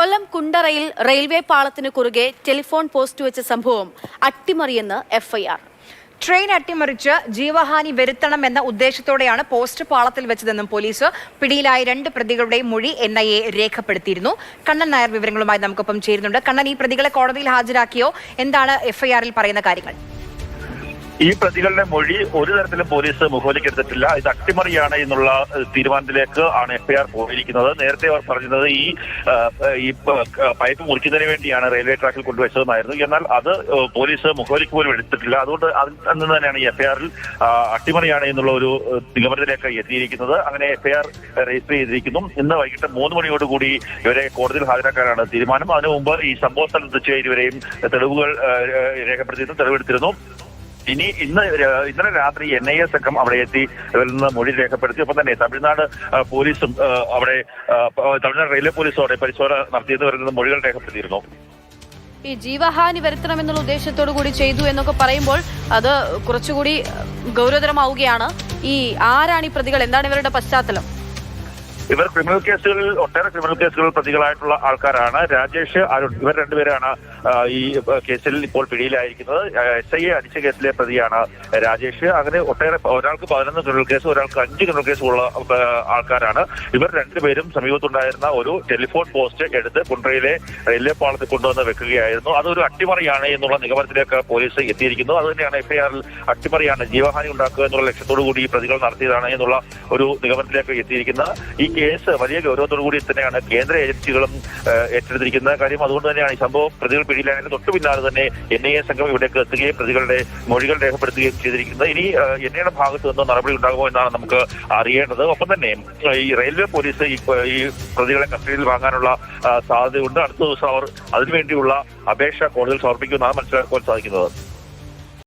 കൊല്ലം കുണ്ടറയിൽ railway പാളത്തിന് കുറുകെ telephone post വെച്ച സംഭവം അട്ടിമറിയെന്ന് എഫ്ഐആർ. ട്രെയിൻ അട്ടിമറിച്ച് ജീവഹാനി വരുത്തണമെന്ന ഉദ്ദേശത്തോടെയാണ് പോസ്റ്റ് പാളത്തിൽ വെച്ചതെന്നും പോലീസ്. പിടിയിലായ 2 പ്രതികളുടെയും മൊഴി NIA രേഖപ്പെടുത്തിയിരുന്നു. കണ്ണൻ നായർ വിവരങ്ങളുമായി നമുക്കൊപ്പം ചേരുന്നുണ്ട്. കണ്ണൻ, ഈ പ്രതികളെ കോടതിയിൽ ഹാജരാക്കിയോ? എന്താണ് എഫ്ഐആറിൽ പറയുന്ന കാര്യങ്ങൾ? ഈ പ്രതികളുടെ മൊഴി ഒരു തരത്തിലും പോലീസ് മുഖവിലക്കെടുത്തിട്ടില്ല. ഇത് അട്ടിമറിയാണ് എന്നുള്ള തീരുമാനത്തിലേക്ക് ആണ് എഫ്ഐആർ പോയിരിക്കുന്നത്. നേരത്തെ അവർ പറഞ്ഞത് ഈ പൈപ്പ് മുറിക്കുന്നതിന് വേണ്ടിയാണ് റെയിൽവേ ട്രാക്കിൽ കൊണ്ടുവച്ചതെന്നായിരുന്നു. എന്നാൽ അത് പോലീസ് മുഖവിലക്ക് പോലും എടുത്തിട്ടില്ല. അതുകൊണ്ട് അതിൽ തന്നെയാണ് ഈ എഫ്ഐആറിൽ അട്ടിമറിയാണ് എന്നുള്ള ഒരു നിഗമനത്തിലേക്ക് എത്തിയിരിക്കുന്നത്. അങ്ങനെ എഫ്ഐആർ രജിസ്റ്റർ ചെയ്തിരിക്കുന്നു. ഇന്ന് വൈകിട്ട് 3 മണിയോടുകൂടി ഇവരെ കോടതിയിൽ ഹാജരാക്കാനാണ് തീരുമാനം. അതിനു മുമ്പ് ഈ സംഭവ സ്ഥലത്ത് വെച്ച് ഇരുവരെയും തെളിവുകൾ തെളിവെടുത്തിരുന്നു. ഇന്നലെ രാത്രി NIA സംഘം അവിടെ എത്തി ഇവരിൽ നിന്ന് മൊഴി രേഖപ്പെടുത്തി. ഒപ്പം തന്നെ തമിഴ്നാട് പോലീസും തമിഴ്നാട് റെയിൽവേ പോലീസും അവിടെ പരിശോധന നടത്തിയെന്ന് പറയുന്നത് മൊഴികൾ രേഖപ്പെടുത്തിയിരുന്നു. ഈ ജീവഹാനി വരുത്തണമെന്നുള്ള ഉദ്ദേശത്തോടു കൂടി ചെയ്തു എന്നൊക്കെ പറയുമ്പോൾ അത് കുറച്ചുകൂടി ഗൗരവതരമാവുകയാണ്. ആരാണ് ഈ പ്രതികൾ? എന്താണ് ഇവരുടെ പശ്ചാത്തലം? ഇവർ ഒട്ടേറെ ക്രിമിനൽ കേസുകളിൽ പ്രതികളായിട്ടുള്ള ആൾക്കാരാണ്. രാജേഷ്, അരുൺ, ഇവർ 2 പേരാണ് ഈ കേസിൽ ഇപ്പോൾ പിടിയിലായിരിക്കുന്നത്. SIA അടിച്ച കേസിലെ പ്രതിയാണ് രാജേഷ്. അങ്ങനെ ഒരാൾക്ക് 11 ക്രിമിനൽ കേസ്, ഒരാൾക്ക് 5 ക്രിമിനൽ കേസുള്ള ആൾക്കാരാണ്. ഇവർ 2 പേരും സമീപത്തുണ്ടായിരുന്ന ഒരു ടെലിഫോൺ പോസ്റ്റ് എടുത്ത് കുണ്ടറയിലെ റെയിൽവേ പാളത്തിൽ കൊണ്ടുവന്ന് വെക്കുകയായിരുന്നു. അതൊരു അട്ടിമറിയാണ് എന്നുള്ള നിഗമനത്തിലേക്ക് പോലീസ് എത്തിയിരിക്കുന്നു. അതുതന്നെയാണ് എഫ്ഐആറിൽ അട്ടിമറിയാണ്, ജീവഹാനി ഉണ്ടാക്കുക എന്നുള്ള ലക്ഷ്യത്തോടു കൂടി ഈ പ്രതികൾ നടത്തിയതാണ് എന്നുള്ള ഒരു നിഗമനത്തിലേക്ക് എത്തിയിരിക്കുന്നത്. ഈ കേസ് വലിയ ഗൗരവത്തോടു കൂടി തന്നെയാണ് കേന്ദ്ര ഏജൻസികളും ഏറ്റെടുത്തിരിക്കുന്ന കാര്യം. അതുകൊണ്ട് തന്നെയാണ് ഈ സംഭവം പ്രതികൾ പിടിയിലായതിന് തൊട്ടു പിന്നാലെ തന്നെ NIA സംഘം ഇവിടേക്ക് എത്തുകയും പ്രതികളുടെ മൊഴികൾ രേഖപ്പെടുത്തുകയും ചെയ്തിരിക്കുന്നത്. ഇനി NIAയുടെ ഭാഗത്ത് നിന്ന് നടപടി ഉണ്ടാകുമോ എന്നാണ് നമുക്ക് അറിയേണ്ടത്. ഒപ്പം തന്നെ ഈ റെയിൽവേ പോലീസ് ഈ പ്രതികളെ കസ്റ്റഡിയിൽ വാങ്ങാനുള്ള സാധ്യതയുണ്ട്. അടുത്ത ദിവസം അവർ അതിനുവേണ്ടിയുള്ള അപേക്ഷ കോടതിയിൽ സമർപ്പിക്കുമെന്നാണ് മനസ്സിലാക്കാൻ സാധിക്കുന്നത്.